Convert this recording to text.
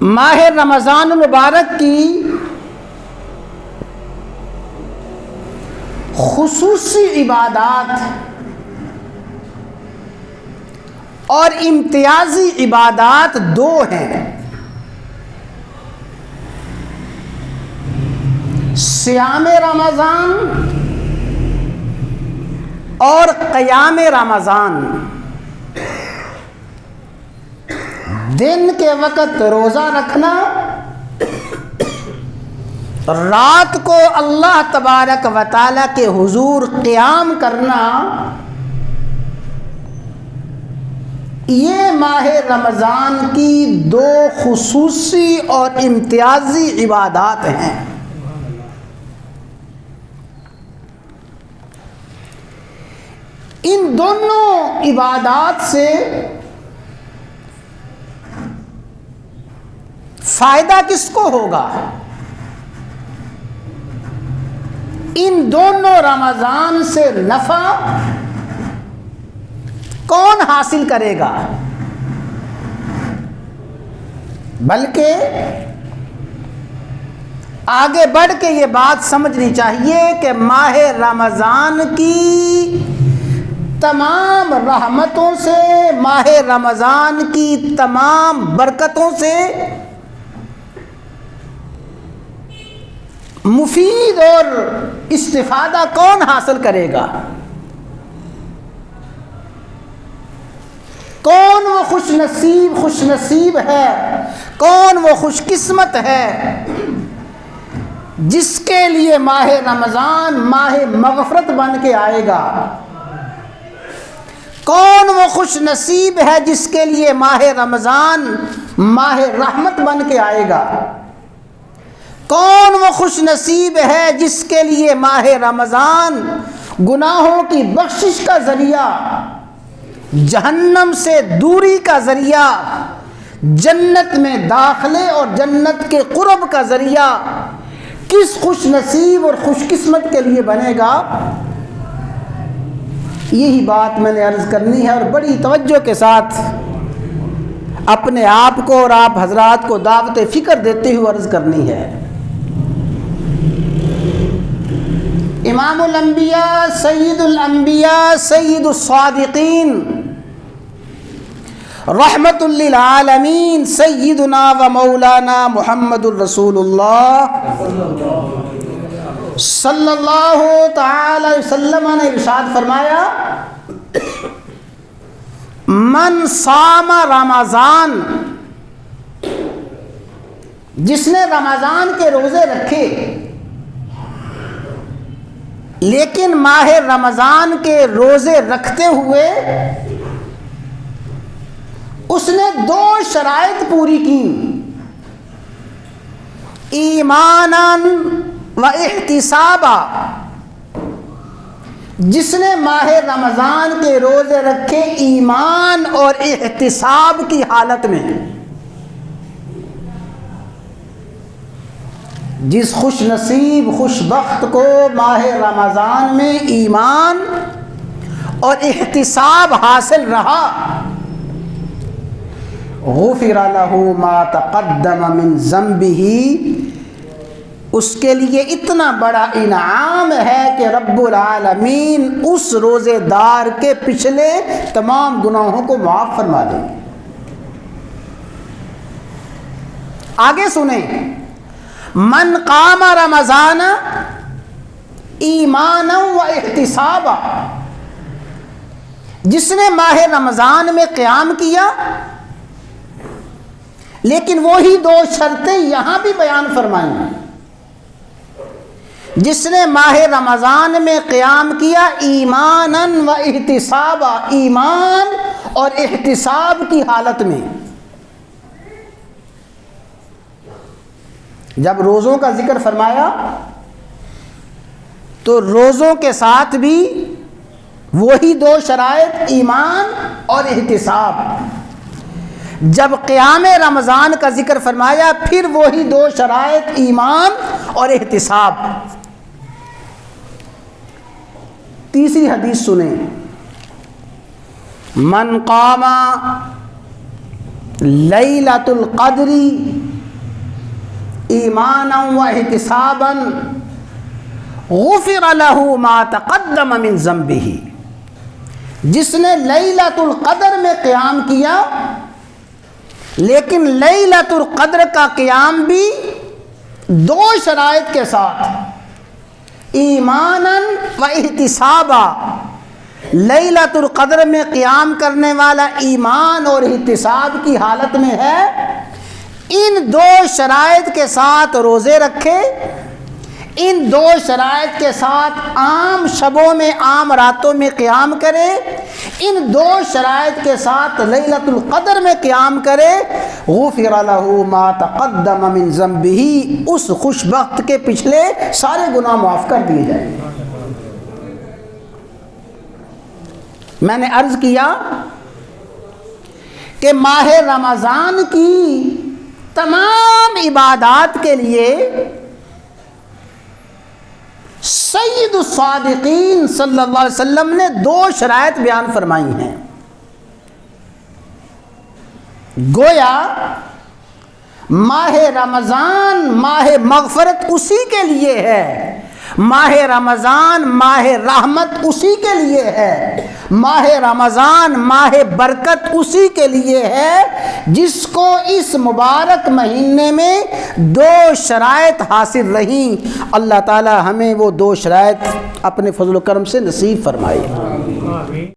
ماہ رمضان المبارک کی خصوصی عبادات اور امتیازی عبادات دو ہیں، صیام رمضان اور قیام رمضان۔ دن کے وقت روزہ رکھنا، رات کو اللہ تبارک و تعالیٰ کے حضور قیام کرنا، یہ ماہ رمضان کی دو خصوصی اور امتیازی عبادات ہیں۔ ان دونوں عبادات سے فائدہ کس کو ہوگا؟ ان دونوں رمضان سے نفع کون حاصل کرے گا؟ بلکہ آگے بڑھ کے یہ بات سمجھنی چاہیے کہ ماہ رمضان کی تمام رحمتوں سے، ماہ رمضان کی تمام برکتوں سے مفید اور استفادہ کون حاصل کرے گا؟ کون وہ خوش نصیب ہے، کون وہ خوش قسمت ہے جس کے لیے ماہ رمضان ماہ مغفرت بن کے آئے گا؟ کون وہ خوش نصیب ہے جس کے لیے ماہ رمضان ماہ رحمت بن کے آئے گا؟ کون وہ خوش نصیب ہے جس کے لیے ماہ رمضان گناہوں کی بخشش کا ذریعہ، جہنم سے دوری کا ذریعہ، جنت میں داخلے اور جنت کے قرب کا ذریعہ کس خوش نصیب اور خوش قسمت کے لیے بنے گا؟ یہی بات میں نے عرض کرنی ہے اور بڑی توجہ کے ساتھ اپنے آپ کو اور آپ حضرات کو دعوت فکر دیتے ہوئے عرض کرنی ہے۔ امام الانبیاء، سید الانبیاء، سید الصادقین، رحمت للعالمین، سیدنا و مولانا محمد الرسول اللہ صلی اللہ تعالی علیہ وسلم نے ارشاد فرمایا، من صام رمضان، جس نے رمضان کے روزے رکھے لیکن ماہ رمضان کے روزے رکھتے ہوئے اس نے دو شرائط پوری کی، ایماناً و احتسابا، جس نے ماہ رمضان کے روزے رکھے ایمان اور احتساب کی حالت میں، جس خوش نصیب خوش بخت کو ماہ رمضان میں ایمان اور احتساب حاصل رہا، غفر لہ ما تقدم من ذنبہ، اس کے لیے اتنا بڑا انعام ہے کہ رب العالمین اس روزے دار کے پچھلے تمام گناہوں کو معاف فرما دیں گے۔ آگے سنیں، من قام رمضان ایمانا و احتسابا، جس نے ماہ رمضان میں قیام کیا لیکن وہی دو شرطیں یہاں بھی بیان فرمائیں، جس نے ماہ رمضان میں قیام کیا ایمانا و احتسابا، ایمان اور احتساب کی حالت میں۔ جب روزوں کا ذکر فرمایا تو روزوں کے ساتھ بھی وہی دو شرائط ایمان اور احتساب، جب قیام رمضان کا ذکر فرمایا پھر وہی دو شرائط ایمان اور احتساب۔ تیسری حدیث سنیں، من قام لیلۃ القدر ایمانا و احتسابا غفر له ما تقدم من ذنبہ، جس نے لیلۃ القدر میں قیام کیا، لیکن لیلۃ القدر کا قیام بھی دو شرائط کے ساتھ، ایمانا و احتسابا، لیلۃ القدر میں قیام کرنے والا ایمان اور احتساب کی حالت میں ہے، ان دو شرائط کے ساتھ روزے رکھے، ان دو شرائط کے ساتھ عام شبوں میں عام راتوں میں قیام کرے، ان دو شرائط کے ساتھ لیلۃ القدر میں قیام کرے، غفر له ما تقدم من ذنبہ، اس خوش بخت کے پچھلے سارے گناہ معاف کر دیے جائیں گے۔ میں نے عرض کیا کہ ماہ رمضان کی تمام عبادات کے لیے سید الصادقین صلی اللہ علیہ وسلم نے دو شرائط بیان فرمائی ہیں۔ گویا ماہ رمضان ماہ مغفرت اسی کے لیے ہے، ماہ رمضان ماہ رحمت اسی کے لیے ہے، ماہ رمضان ماہ برکت اسی کے لیے ہے جس کو اس مبارک مہینے میں دو شرائط حاصل رہیں۔ اللہ تعالی ہمیں وہ دو شرائط اپنے فضل و کرم سے نصیب فرمائے۔